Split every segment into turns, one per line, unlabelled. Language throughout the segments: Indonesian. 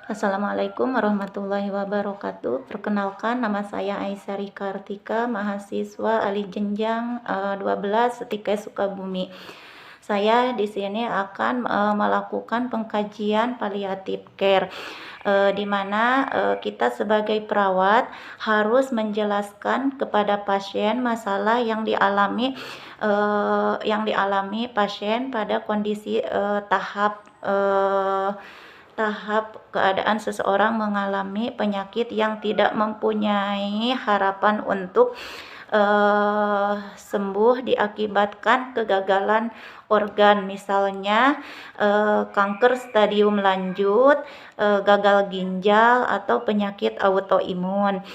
Assalamualaikum warahmatullahi wabarakatuh. Perkenalkan, nama saya Aisyari Kartika, mahasiswa alih jenjang 12 Setika Sukabumi. Saya di sini akan melakukan pengkajian palliative care, di mana kita sebagai perawat harus menjelaskan kepada pasien masalah yang dialami pasien pada kondisi tahap keadaan seseorang mengalami penyakit yang tidak mempunyai harapan untuk sembuh diakibatkan kegagalan organ, misalnya kanker stadium lanjut, gagal ginjal, atau penyakit autoimun.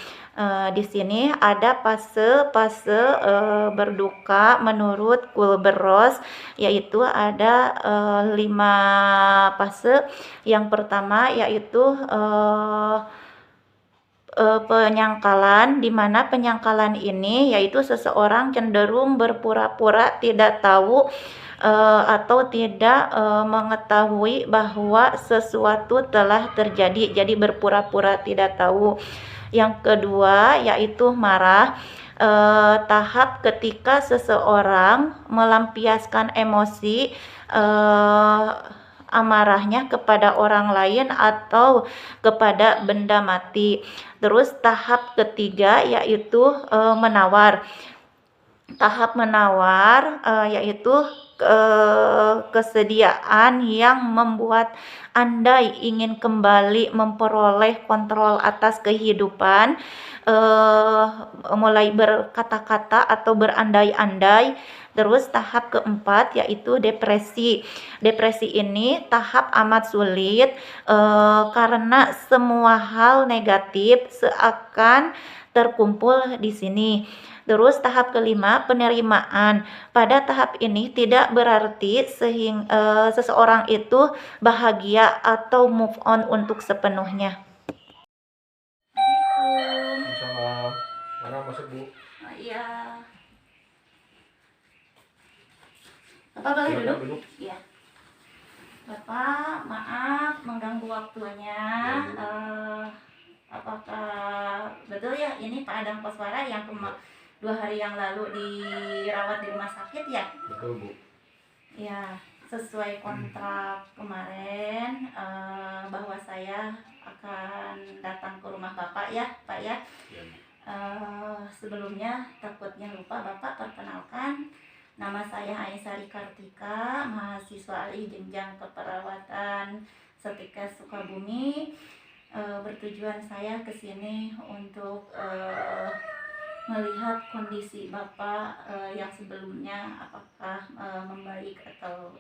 Di sini ada fase-fase berduka menurut Kübler-Ross, yaitu ada 5 fase. Yang pertama yaitu penyangkalan, di mana penyangkalan ini yaitu seseorang cenderung berpura-pura tidak tahu atau tidak mengetahui bahwa sesuatu telah terjadi, jadi berpura-pura tidak tahu. Yang kedua yaitu marah, tahap ketika seseorang melampiaskan emosi amarahnya kepada orang lain atau kepada benda mati. Terus tahap ketiga yaitu menawar. Tahap menawar yaitu kesediaan yang membuat Anda ingin kembali memperoleh kontrol atas kehidupan, mulai berkata-kata atau berandai-andai. Terus tahap keempat yaitu depresi. Depresi ini tahap amat sulit karena semua hal negatif seakan terkumpul di sini. Terus tahap kelima, penerimaan. Pada tahap ini tidak berarti seseorang itu bahagia atau move on untuk sepenuhnya. Assalamualaikum.
Salam. Mana masuk Bu?
Oh, iya. Bapak boleh
Silakan
duduk?
duduk.
Iya. Bapak, maaf mengganggu waktunya. Apakah betul ya ini Pak Adang Koswara yang 2 hari yang lalu dirawat di rumah sakit ya?
Betul Bu.
Ya, sesuai kontrak kemarin bahwa saya akan datang ke rumah Bapak ya, Pak ya.
Ya, Bu.
Sebelumnya takutnya lupa, Bapak perkenalkan, nama saya Aisyari Kartika, mahasiswa alih jenjang keperawatan Setika Sukabumi. Bertujuan saya ke sini untuk melihat kondisi Bapak yang sebelumnya apakah membaik atau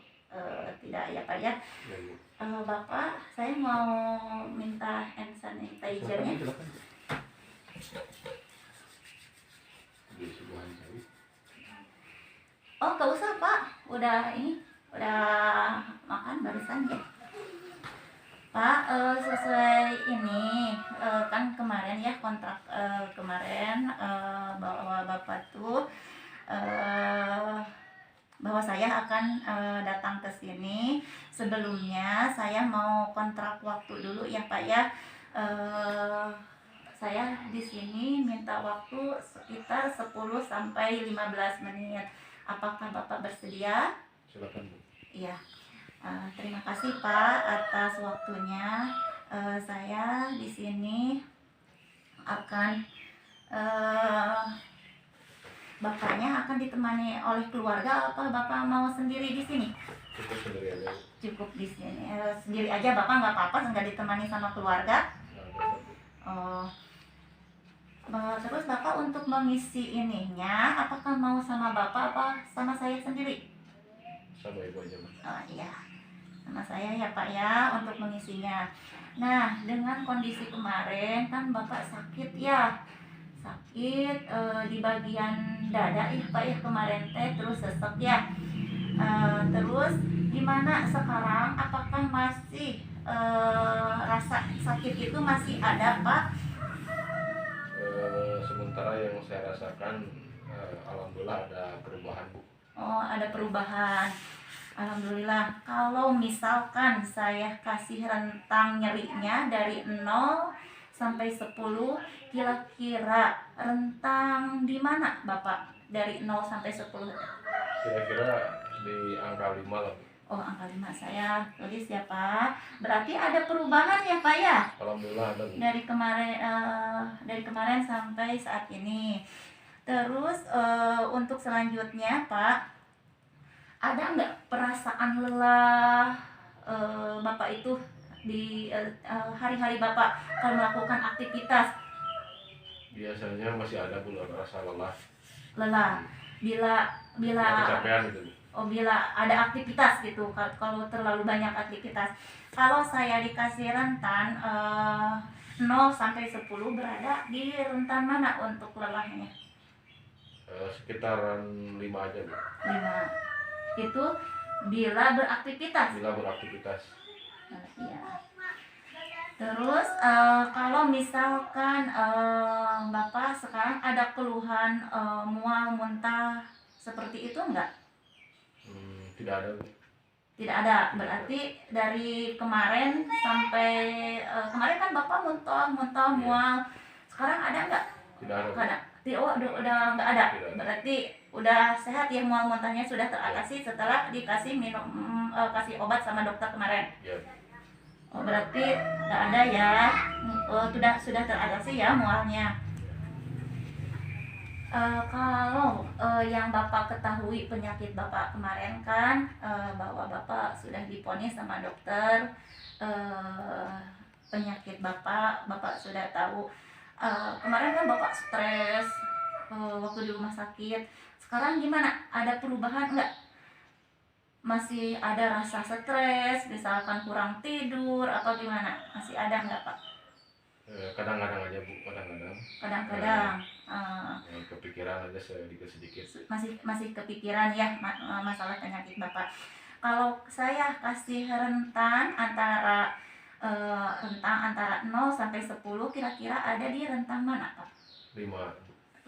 tidak ya Pak ya.
Ya, Bu.
Bapak, saya mau minta hand sanitizer-nya.
Silakan. Di sebelahan saya.
Oh, gak usah Pak, udah makan barusan ya. Pak, sesuai ini kan kemarin ya kontrak kemarin bahwa Bapak tuh bahwa saya akan datang ke sini. Sebelumnya saya mau kontrak waktu dulu ya Pak ya. Saya di sini minta waktu sekitar 10 sampai 15 menit. Apakah Bapak bersedia?
Silakan Bu.
Iya. Terima kasih Pak atas waktunya. Saya di sini akan Bapaknya akan ditemani oleh keluarga, apa Bapak mau sendiri di sini?
Cukup sendiri aja.
Cukup di sini. Sendiri aja Bapak, nggak apa-apa nggak ditemani sama keluarga. Terus Bapak untuk mengisi ininya, apakah mau sama Bapak apa sama saya sendiri?
Sama Ibu aja Bu.
Oh iya, sama saya ya Pak ya untuk mengisinya. Nah, dengan kondisi kemarin kan Bapak sakit ya, sakit di bagian dada ya Pak ya kemarin teh, terus sesek ya. Terus gimana sekarang? Apakah masih rasa sakit itu masih ada Pak?
Sementara yang saya rasakan alhamdulillah ada perubahan Bu.
Oh, ada perubahan. Alhamdulillah. Kalau misalkan saya kasih rentang nyerinya dari 0 sampai 10, kira-kira rentang di mana Bapak? Dari 0 sampai 10.
Kira-kira di angka 5 lah, Bu.
Oh, angka 5 saya tulis ya Pak. Berarti ada perubahan ya Pak ya?
Alhamdulillah ada, Bu.
Dari kemarin sampai saat ini. Terus untuk selanjutnya Pak, ada nggak perasaan lelah Bapak itu di hari-hari Bapak kalau melakukan aktivitas
Biasanya masih ada, Bu, rasa lelah.
lelah? Bila bila
Kecapean gitu, Bu.
bila ada aktivitas gitu, kalau terlalu banyak aktivitas. Kalau saya dikasih rentan 0 sampai 10, berada di rentan mana untuk lelahnya?
Sekitaran 5 aja, Bu.
5. Itu bila beraktivitas.
Bila beraktivitas.
Iya. Terus kalau misalkan Bapak sekarang ada keluhan mual, muntah seperti itu enggak?
Tidak ada, Bu.
Tidak ada. Berarti dari kemarin sampai kemarin kan Bapak muntah, mual. Sekarang ada enggak?
Tidak ada, Bu.
Ada. Udah enggak ada.
Tidak ada.
Berarti udah sehat ya, mual muntahnya sudah teratasi setelah dikasih minum kasih obat sama dokter kemarin.
Ya.
Oh, berarti nggak ada ya. Sudah teratasi ya mualnya. Kalau yang Bapak ketahui penyakit Bapak kemarin kan bahwa Bapak sudah diponis sama dokter penyakit Bapak sudah tahu. Kemarin kan Bapak stres waktu di rumah sakit. Sekarang gimana? Ada perubahan nggak? Masih ada rasa stres, misalkan kurang tidur atau gimana? Masih ada nggak Pak?
Kadang-kadang aja, Bu, kadang-kadang.
Kadang-kadang
Kepikiran aja sedikit-sedikit.
masih kepikiran ya masalah penyakit Bapak. Kalau saya kasih rentang antara 0 sampai 10, kira-kira ada di rentang mana Pak?
5.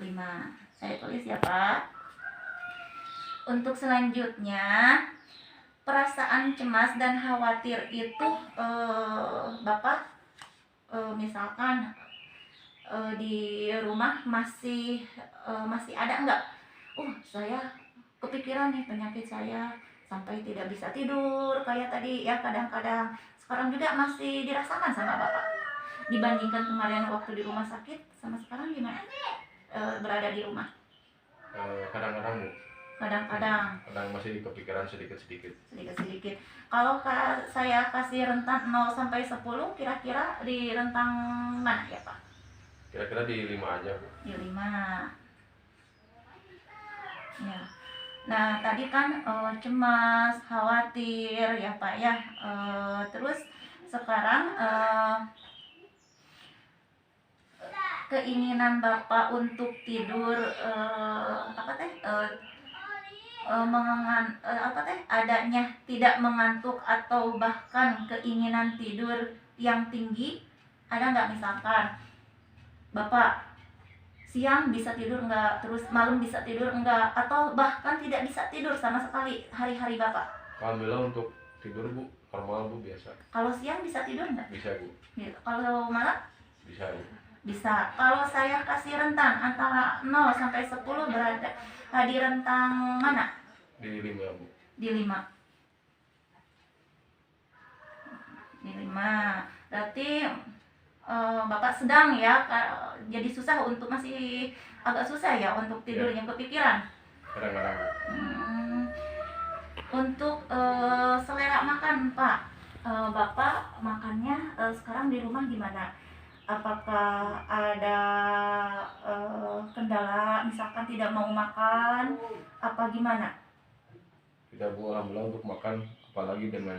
5. Saya tulis ya Pak. Untuk selanjutnya, perasaan cemas dan khawatir itu Bapak misalkan di rumah masih ada enggak? Saya kepikiran nih penyakit saya sampai tidak bisa tidur kayak tadi ya, kadang-kadang. Sekarang juga masih dirasakan sama Bapak. Dibandingkan kemarin waktu di rumah sakit sama sekarang gimana? Berada di rumah.
Kadang-kadang, Bu.
Kadang-kadang
Masih kepikiran sedikit-sedikit.
Kalau saya kasih rentang 0 sampai 10, kira-kira di rentang mana ya Pak?
Kira-kira di 5 aja, Bu.
Di 5. Ya. Nah, tadi kan cemas, khawatir ya Pak ya. Terus sekarang keinginan Bapak untuk tidur adanya tidak mengantuk atau bahkan keinginan tidur yang tinggi, ada nggak? Misalkan Bapak siang bisa tidur enggak, terus malam bisa tidur enggak, atau bahkan tidak bisa tidur sama sekali hari-hari Bapak?
Alhamdulillah untuk tidur, Bu, normal, Bu, biasa.
Kalau siang bisa tidur enggak?
Bisa, Bu.
Kalau malam?
Bisa, Bu.
Bisa. Kalau saya kasih rentang antara 0 sampai 10, berada di rentang mana?
Di 5, Bu.
Di 5. Di 5. Berarti Bapak sedang ya, jadi susah untuk masih agak susah ya untuk tidurnya, kepikiran.
Kadang-kadang, Bu.
Untuk selera makan Pak, Bapak makannya sekarang di rumah gimana? Apakah ada kendala misalkan tidak mau makan apa gimana?
Tidak, Bu, alhamdulillah untuk makan, apalagi dengan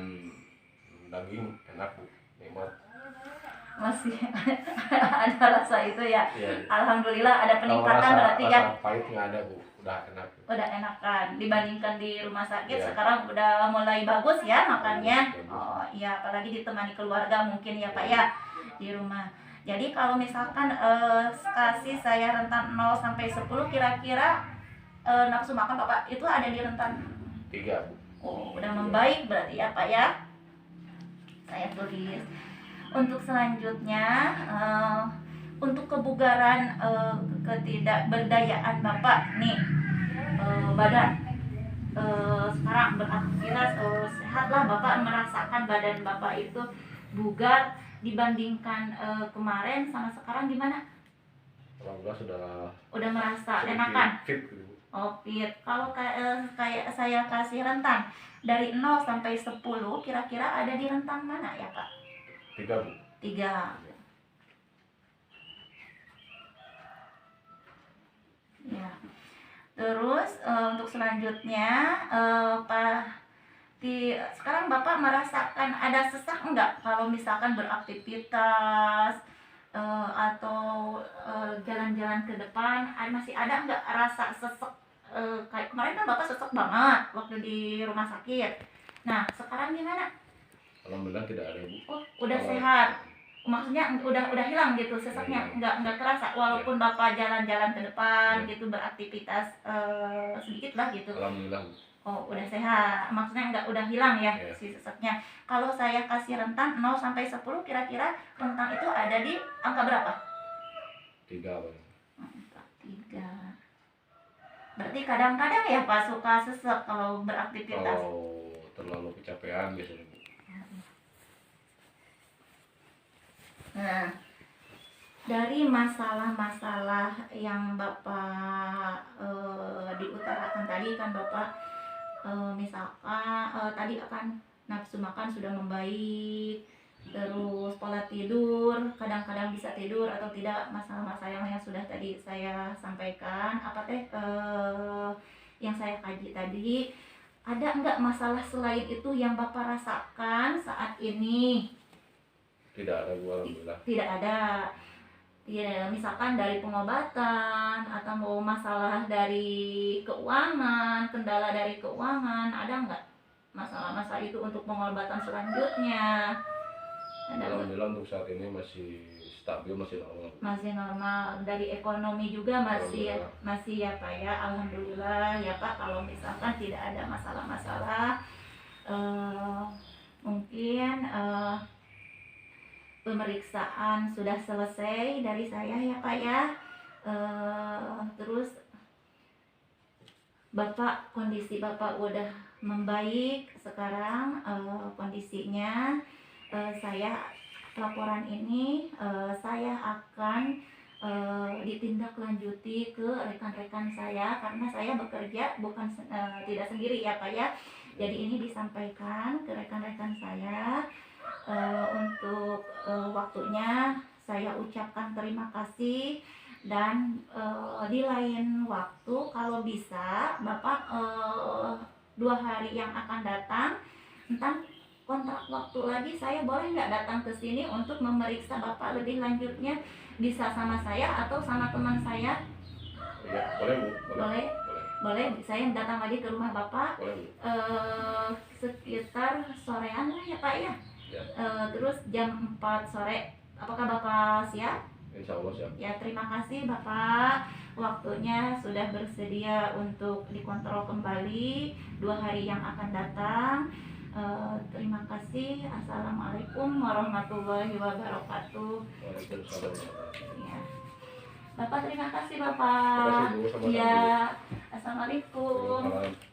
daging, enak, Bu, nikmat.
Masih ada rasa itu ya?
Iya.
Alhamdulillah ada peningkatan berarti ya?
Rasa pahit nggak ada, Bu, udah enak.
Udah enakan dibandingkan di rumah sakit.
Iya.
Sekarang udah mulai bagus ya makannya.
Bagus.
Oh iya, apalagi ditemani keluarga mungkin ya Pak ya di rumah. Jadi kalau misalkan kasih saya rentang 0 sampai 10, kira-kira nafsu makan Bapak itu ada di rentang
3, Bu.
Oh, udah membaik berarti ya Pak ya. Saya tulis. Untuk selanjutnya, untuk kebugaran, ketidakberdayaan Bapak nih, badan sekarang beraktivitas, sehatlah Bapak, merasakan badan Bapak itu bugar dibandingkan kemarin sama sekarang gimana?
Alhamdulillah sudah
Udah merasa
sedikit
enakan?
fit gitu Bu.
Oh, fit. Kalau kayak saya kasih rentang dari 0 sampai 10, kira-kira ada di rentang mana ya Pak?
3 Bu.
3. Ya. Terus untuk selanjutnya, sekarang Bapak merasakan ada sesak enggak kalau misalkan beraktivitas, atau jalan-jalan ke depan, masih ada enggak rasa sesek? Kayak kemarin kan Bapak sesek banget waktu di rumah sakit. Nah, sekarang gimana?
Alhamdulillah tidak ada Bu.
Oh, udah sehat. Maksudnya udah hilang gitu seseknya, nggak terasa walaupun Bapak jalan-jalan ke depan gitu, beraktivitas sedikit lah gitu.
Alhamdulillah Bu.
Oh, udah sehat. Maksudnya udah hilang ya si seseknya. Kalau saya kasih rentang 0 sampai 10, kira-kira rentang itu ada di angka berapa?
3 Pak.
3. Berarti kadang-kadang ya Pak suka sesek kalau beraktivitas.
Kalau terlalu kecapean biasanya Bu.
Nah, dari masalah-masalah yang Bapak diutarakan tadi kan Bapak, misalkan tadi akan nafsu makan sudah membaik, terus pola tidur kadang-kadang bisa tidur atau tidak, masalah-masalah yang sudah tadi saya sampaikan, apa teh yang saya kaji tadi. Ada enggak masalah selain itu yang Bapak rasakan saat ini?
Tidak ada Bu, alhamdulillah.
Tidak ada. Ya, misalkan dari pengobatan atau mau masalah dari keuangan, kendala dari keuangan, ada nggak masalah-masalah itu untuk pengobatan selanjutnya? Ada nggak?
Alhamdulillah untuk saat ini masih stabil, masih normal.
Masih normal. Dari ekonomi juga masih ya Pak ya, alhamdulillah ya Pak. Kalau misalkan tidak ada masalah-masalah, mungkin pemeriksaan sudah selesai dari saya ya Pak ya. Terus Bapak, kondisi Bapak udah membaik sekarang, kondisinya. Saya laporan ini saya akan ditindaklanjuti ke rekan-rekan saya karena saya bekerja bukan tidak sendiri ya Pak ya. Jadi ini disampaikan ke rekan-rekan saya. Untuk waktunya saya ucapkan terima kasih, dan di lain waktu kalau bisa Bapak 2 hari yang akan datang, entah kontrak waktu lagi, saya boleh nggak datang ke sini untuk memeriksa Bapak lebih lanjutnya, bisa sama saya atau sama teman saya?
Ya, boleh Bu.
Boleh, saya datang lagi ke rumah Bapak.
Boleh Bu.
Sekitar sorean lah ya Pak ya.
Ya.
Terus jam 4 sore, apakah Bapak siap?
Insya Allah siap.
Ya, terima kasih Bapak, waktunya sudah bersedia untuk dikontrol kembali 2 hari yang akan datang. Terima kasih. Assalamualaikum warahmatullahi wabarakatuh.
Waalaikumsalam.
Ya. Bapak, terima kasih Bapak.
Terima kasih Bu, sama-sama.
Ya, assalamualaikum.
Waalaikumsalam.